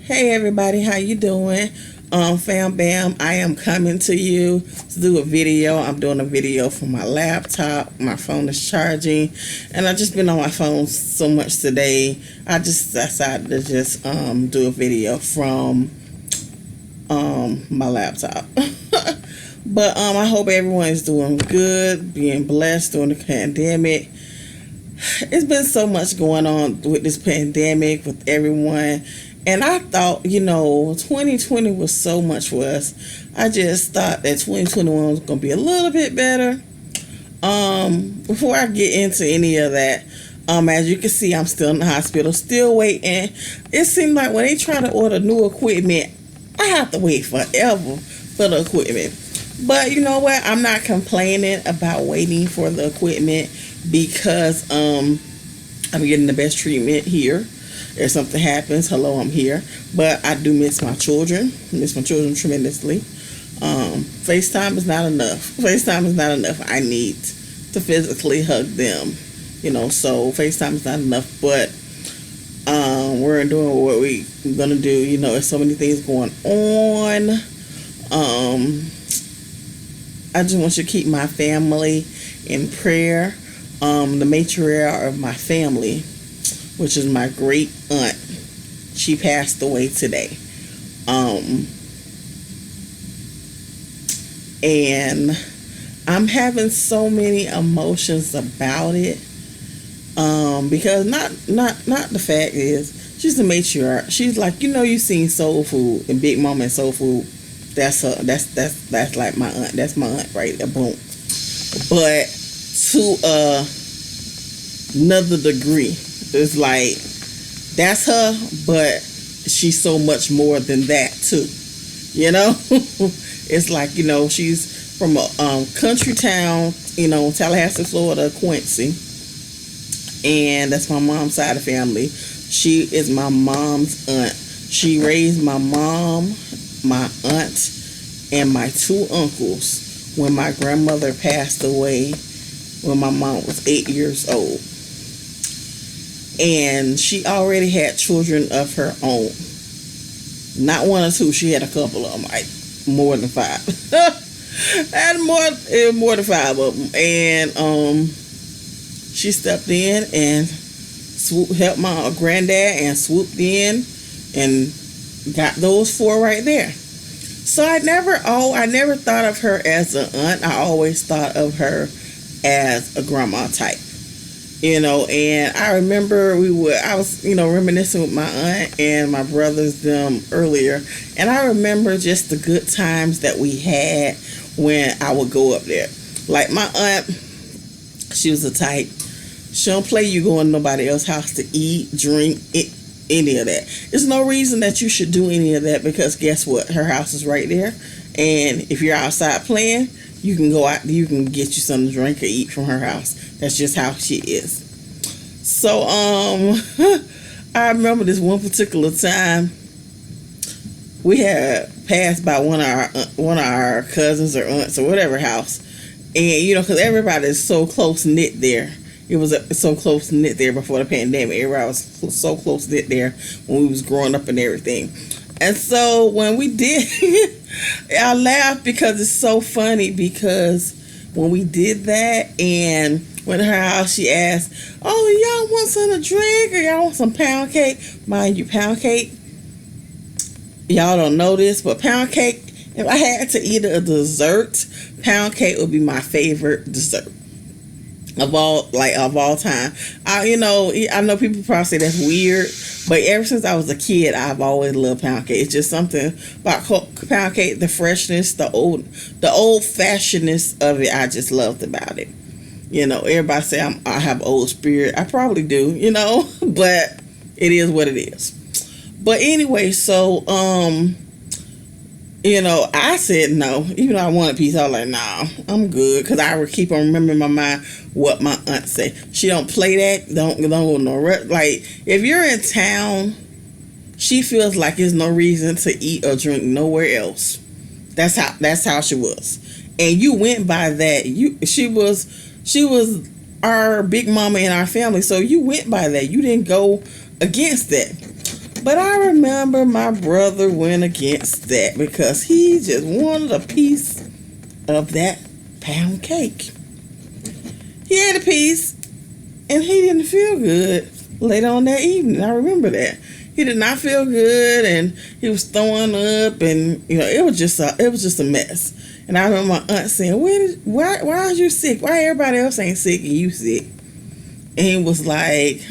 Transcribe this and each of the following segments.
Hey everybody, how you doing? Fam bam, I am coming to you to do a video. I'm doing a video from my laptop. My phone is charging, and I've just been on my phone so much today. I just decided to just do a video from my laptop. But I hope everyone is doing good, being blessed during the pandemic. It's been so much going on with this pandemic with everyone. And I thought, 2020 was so much for us. I just thought that 2021 was going to be a little bit better. Before I get into any of that, as you can see, I'm still in the hospital, still waiting. It seems like when they try to order new equipment, I have to wait forever for the equipment. But you know what? I'm not complaining about waiting for the equipment because I'm getting the best treatment here. If something happens, hello, I'm here. But I do miss my children. Tremendously. FaceTime is not enough. I need to physically hug them. So FaceTime is not enough. But we're doing what we're going to do. There's so many things going on. I just want you to keep my family in prayer. The matriarch of my family, which is my great aunt, she passed away today. And I'm having so many emotions about it. Because not the fact is, she's the matriarch. She's like, you seen Soul Food and Big Mama and Soul Food. That's her. That's like my aunt. That's my aunt right there. Boom. But to another degree, it's like that's her, but she's so much more than that too. It's like she's from a country town, Tallahassee, Florida, Quincy, and that's my mom's side of the family. She is my mom's aunt. She raised my mom, my aunt, and my two uncles when my grandmother passed away when my mom was 8 years old. And she already had children of her own. Not one or two. She had a couple of them, like more than five. Had more than five of them. And she stepped in and helped my granddad and swooped in and got those four right there. So I never thought of her as an aunt. I always thought of her as a grandma type. And I remember I was reminiscing with my aunt and my brothers them earlier, and I remember just the good times that we had when I would go up there. Like my aunt, she was the type, she don't play you going to nobody else's house to eat, drink, any of that. There's no reason that you should do any of that, because guess what? Her house is right there, and if you're outside playing, you can go out, you can get you something to drink or eat from her house. That's just how she is. So I remember this one particular time we had passed by one of our cousins or aunts or whatever house, and because everybody is so close knit there. It was so close knit there before the pandemic. Everybody was so close knit there when we was growing up and everything. And so when we did, I laughed because it's so funny, because when we did that and went to her house, she asked, "Oh, y'all want something to drink, or y'all want some pound cake?" Mind you, pound cake, y'all don't know this, but pound cake, if I had to eat a dessert, pound cake would be my favorite dessert of all time. I know people probably say that's weird, but ever since I was a kid, I've always loved pound cake. It's just something about pound cake, the freshness, the old fashionedness of it. I just loved about it. Everybody say I have old spirit. I probably do, but it is what it is. But anyway, so I said no. Even though I wanted a piece, I was like, nah, I'm good. Because I would keep on remembering in my mind what my aunt said. She don't play that. Don't go nowhere. Like, if you're in town, she feels like there's no reason to eat or drink nowhere else. That's how she was. And you went by that. She was our big mama in our family. So you went by that. You didn't go against that. But I remember my brother went against that because he just wanted a piece of that pound cake. He had a piece and he didn't feel good later on that evening. I remember that. He did not feel good and he was throwing up, and it was just a mess. And I remember my aunt saying, why are you sick? Why everybody else ain't sick and you sick? And he was like,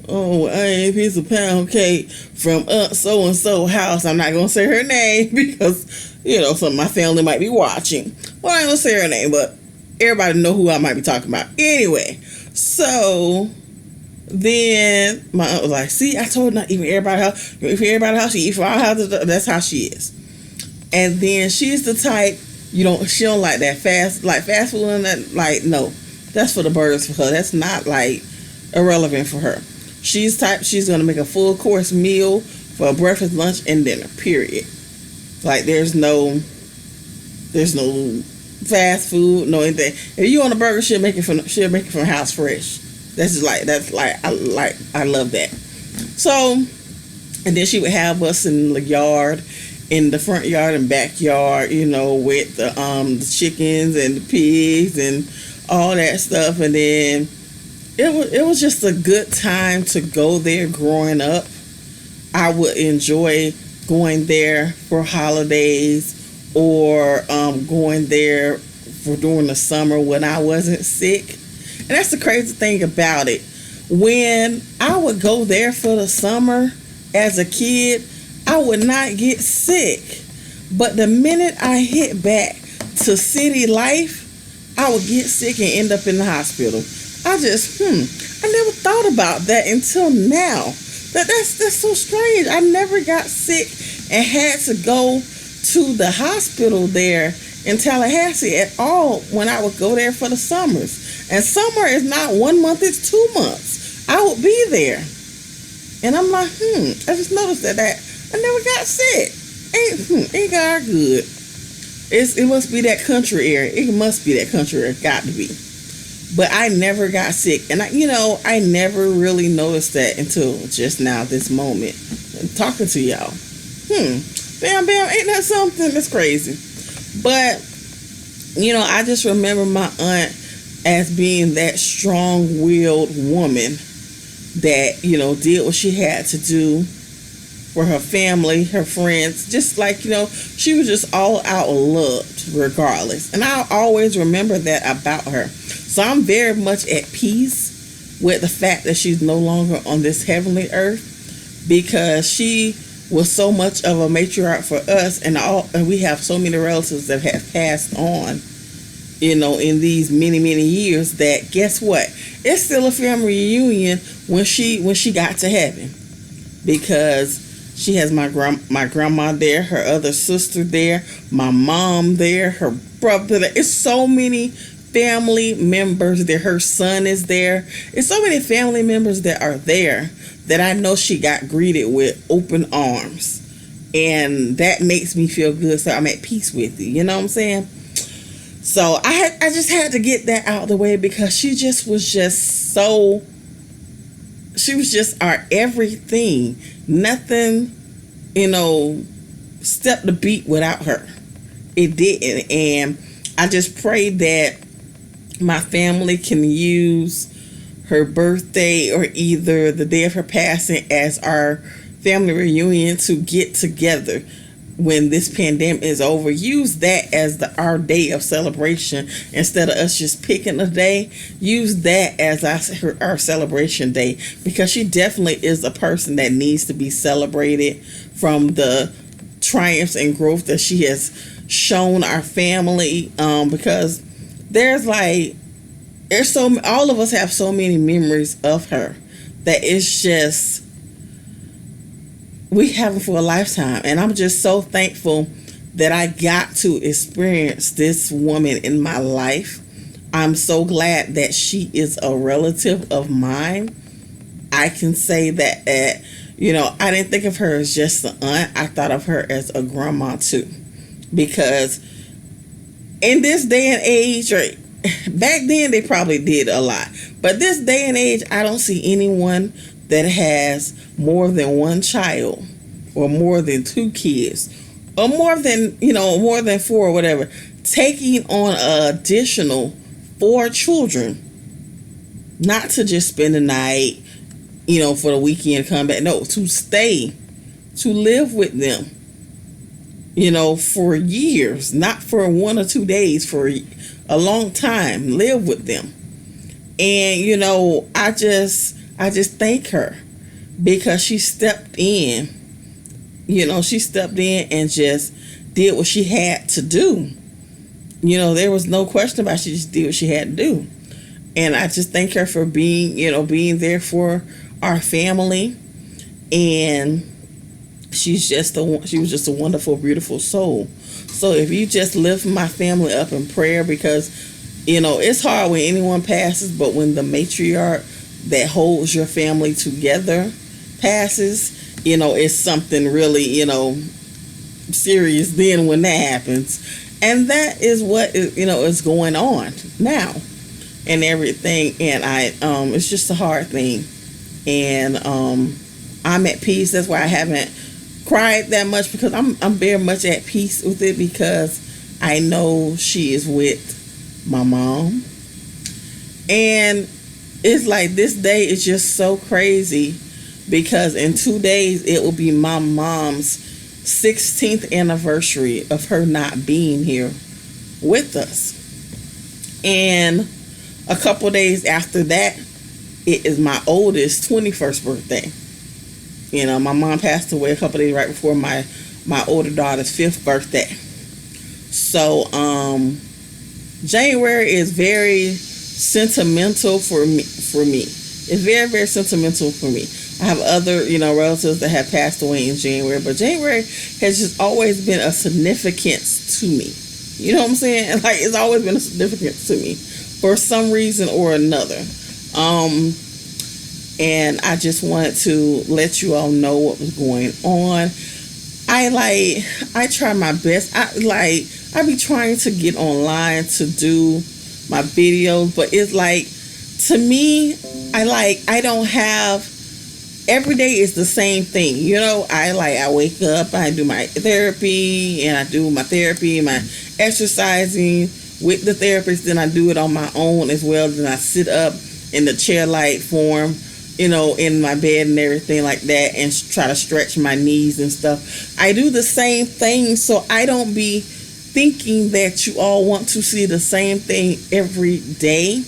oh, I ate a piece of pound cake from Aunt so-and-so house. I'm not going to say her name because, some of my family might be watching. Well, I ain't going to say her name, but everybody know who I might be talking about. Anyway, so then my aunt was like, see, I told her not even everybody house. If everybody house, she eat for our house. That's how she is. And then she's the type, she don't like that fast food and that, no. That's for the birds for her. That's not irrelevant for her. She's gonna make a full course meal for breakfast, lunch, and dinner. Period. There's no fast food, no anything. If you want a burger, she'll make it from house fresh. I love that. So, and then she would have us in the yard, in the front yard and backyard, with the chickens and the pigs and all that stuff. And then it was just a good time to go there growing up. I would enjoy going there for holidays or going there for during the summer when I wasn't sick. And that's the crazy thing about it. When I would go there for the summer as a kid, I would not get sick. But the minute I hit back to city life, I would get sick and end up in the hospital. I never thought about that until now. That's so strange. I never got sick and had to go to the hospital there in Tallahassee at all when I would go there for the summers. And summer is not 1 month, it's 2 months. I would be there. And I'm like, I just noticed that I never got sick. Ain't God good. It must be that country area. It must be that country area. Got to be. But I never got sick. And I never really noticed that until just now, this moment. I'm talking to y'all. Bam, ain't that something? That's crazy. But, I just remember my aunt as being that strong-willed woman that, did what she had to do for her family, her friends, just she was just all out loved regardless. And I always remember that about her. So I'm very much at peace with the fact that she's no longer on this heavenly earth, because she was so much of a matriarch for us, and we have so many relatives that have passed on, in these many, many years, that guess what? It's still a family reunion when she got to heaven, because she has my grandma there, her other sister there, my mom there, her brother there. It's so many family members there. Her son is there. It's so many family members that are there that I know she got greeted with open arms. And that makes me feel good. So I'm at peace with you. You know what I'm saying? So I just had to get that out of the way, because she was just our everything. Nothing, stepped the beat without her. It didn't. And I just pray that my family can use her birthday or either the day of her passing as our family reunion to get together when this pandemic is over. Use that as our day of celebration instead of us just picking a day. Use that as our celebration day, because she definitely is a person that needs to be celebrated from the triumphs and growth that she has shown our family. Because all of us have so many memories of her that it's just, we have them for a lifetime. And I'm just so thankful that I got to experience this woman in my life. I'm so glad that she is a relative of mine. I can say that, I didn't think of her as just an aunt. I thought of her as a grandma too. Because in this day and age, back then they probably did a lot. But this day and age, I don't see anyone that has more than one child, or more than 2 kids, or more than, more than 4 or whatever, taking on an additional 4 children, not to just spend the night, for the weekend, come back. No, to stay, to live with them, for years, not for 1 or 2 days, for a long time, live with them. And, I just thank her, because she stepped in, she stepped in and just did what she had to do. There was no question about it. She just did what she had to do. And I just thank her for being there for our family. And she was just a wonderful, beautiful soul. So if you just lift my family up in prayer, because, it's hard when anyone passes, but when the matriarch that holds your family together passes, it's something really, serious then when that happens. And that is what is going on now and everything. And it's just a hard thing. And I'm at peace. That's why I haven't cried that much, because I'm very much at peace with it, because I know she is with my mom. And it's like, this day is just so crazy, because in 2 days it will be my mom's 16th anniversary of her not being here with us. And a couple days after that, it is my oldest 21st birthday. My mom passed away a couple days right before my older daughter's 5th birthday. So January is very sentimental for me. It's very, very sentimental for me. I have other, relatives that have passed away in January, but January has just always been a significance to me. You know what I'm saying? Like, it's always been a significance to me for some reason or another. And I just wanted to let you all know what was going on. I try my best. I be trying to get online to do my videos, but it's like, to me, I don't have, every day is the same thing. I wake up, I do my therapy, and I do my therapy and my exercising with the therapist. Then I do it on my own as well. Then I sit up in the chair-like form, in my bed and everything like that, and try to stretch my knees and stuff. I do the same thing, so I don't be thinking that you all want to see the same thing every day,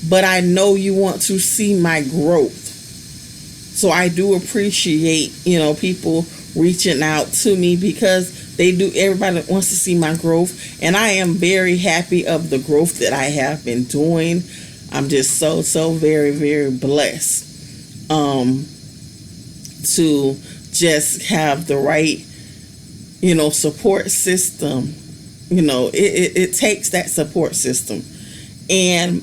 but I know you want to see my growth. So I do appreciate, people reaching out to me, because everybody wants to see my growth, and I am very happy of the growth that I have been doing. I'm just so very, very blessed to just have the right, support system. It takes that support system. And,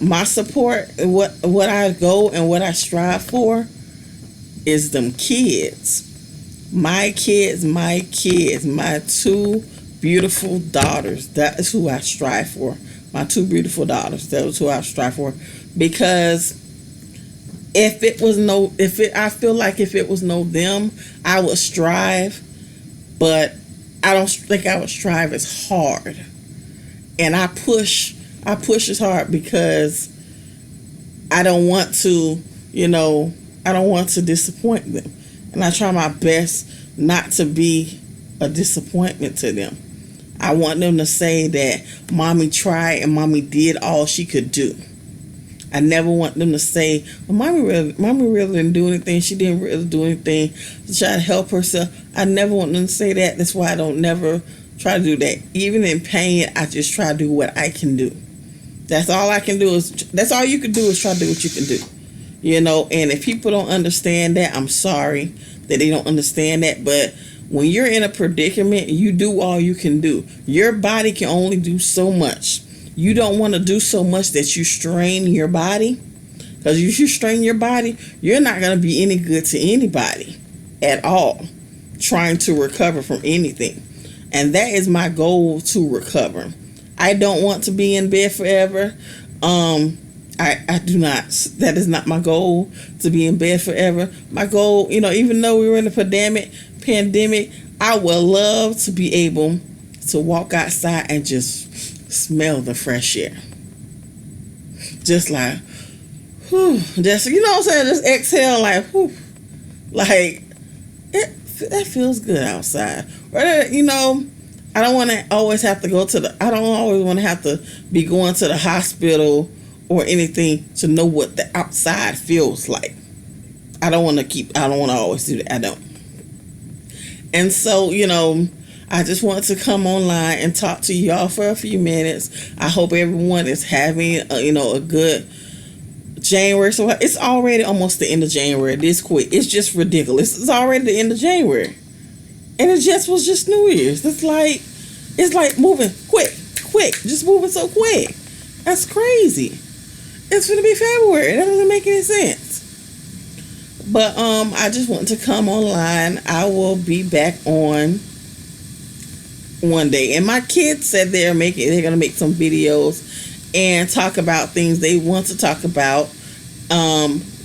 my support, what I go and what I strive for is them kids. My kids, my 2 beautiful daughters. That is who I strive for. My 2 beautiful daughters. That was who I strive for. Because I feel like if it was no them, I would strive, but I don't think I would strive as hard. And I push as hard, because I don't want to, I don't want to disappoint them. And I try my best not to be a disappointment to them. I want them to say that mommy tried and mommy did all she could do. I never want them to say, well, mommy really didn't do anything. She didn't really do anything to try to help herself. I never want them to say that. That's why I don't never try to do that. Even in pain, I just try to do what I can do. That's all I can do. That's all you can do, is try to do what you can do. And if people don't understand that, I'm sorry that they don't understand that. But when you're in a predicament, you do all you can do. Your body can only do so much. You don't want to do so much that you strain your body, because if you strain your body, you're not going to be any good to anybody at all, trying to recover from anything. And that is my goal, to recover. I don't want to be in bed forever. I do not, that is not my goal, to be in bed forever. My goal, even though we were in a pandemic, I would love to be able to walk outside and just smell the fresh air. Just like, whew, just, what I'm saying, just exhale, like, whew, like, that feels good outside. Or, I don't want to always have to I don't always want to have to be going to the hospital or anything to know what the outside feels like. I don't want to always do that. I don't. And so, I just wanted to come online and talk to y'all for a few minutes. I hope everyone is having, a good January. So it's already almost the end of January. This quick. It's just ridiculous. It's already the end of January. And it just was just New Year's. It's like moving quick, just moving so quick. That's crazy. It's gonna be February. That doesn't make any sense. But I just want to come online. I will be back on one day. And my kids said they're gonna make some videos and talk about things they want to talk about.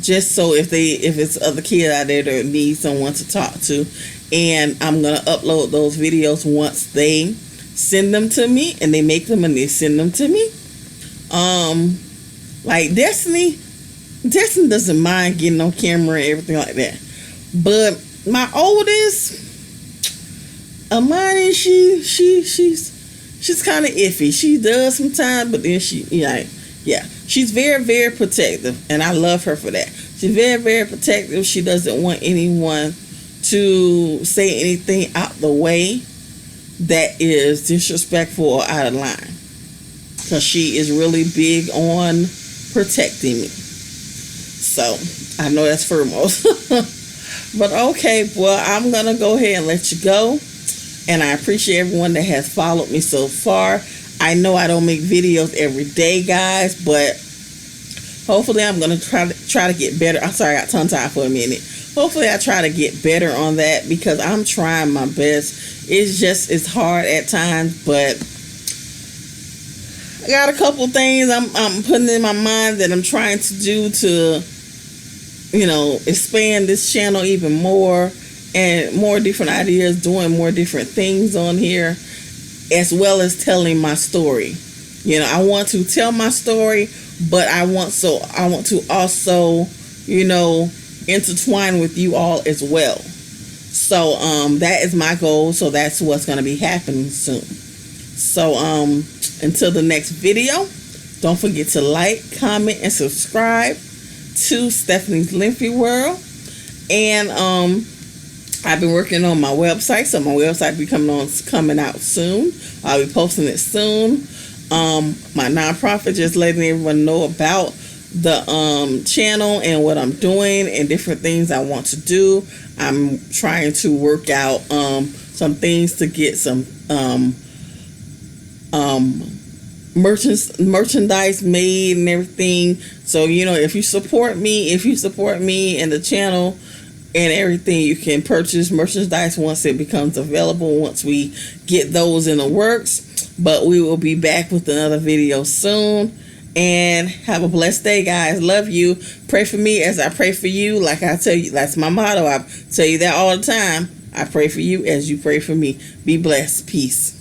Just so if it's other kids out there that need someone to talk to. And I'm going to upload those videos once they send them to me, and they make them and they send them to me. Like Destiny doesn't mind getting on camera and everything like that. But my oldest, Amani, she's kind of iffy. She does sometimes, but then she's very, very protective, and I love her for that. She's very, very protective. She doesn't want anyone to say anything out the way that is disrespectful or out of line, because she is really big on protecting me. So I know that's foremost. But okay, well, I'm gonna go ahead and let you go, and I appreciate everyone that has followed me so far. I know I don't make videos every day, guys, but hopefully I'm gonna try to get better. I'm sorry, I got tongue-tied for a minute. Hopefully I try to get better on that, because I'm trying my best. It's hard at times, but I got a couple things I'm putting in my mind that I'm trying to do to, expand this channel even more, and more different ideas, doing more different things on here, as well as telling my story. I want to tell my story, but I want to also, intertwine with you all as well. So that is my goal. So that's what's going to be happening soon. So until the next video, don't forget to like, comment, and subscribe to Stephanie's Lymphy World. And I've been working on my website, so my website will be coming out soon. I'll be posting it soon. My nonprofit, just letting everyone know about the channel and what I'm doing and different things I want to do. I'm trying to work out some things to get some merchandise made and everything. So if you support me and the channel and everything, you can purchase merchandise once it becomes available, once we get those in the works. But we will be back with another video soon. And have a blessed day, guys. Love you. Pray for me as I pray for you. Like I tell you, that's my motto. I tell you that all the time. I pray for you as you pray for me. Be blessed. Peace.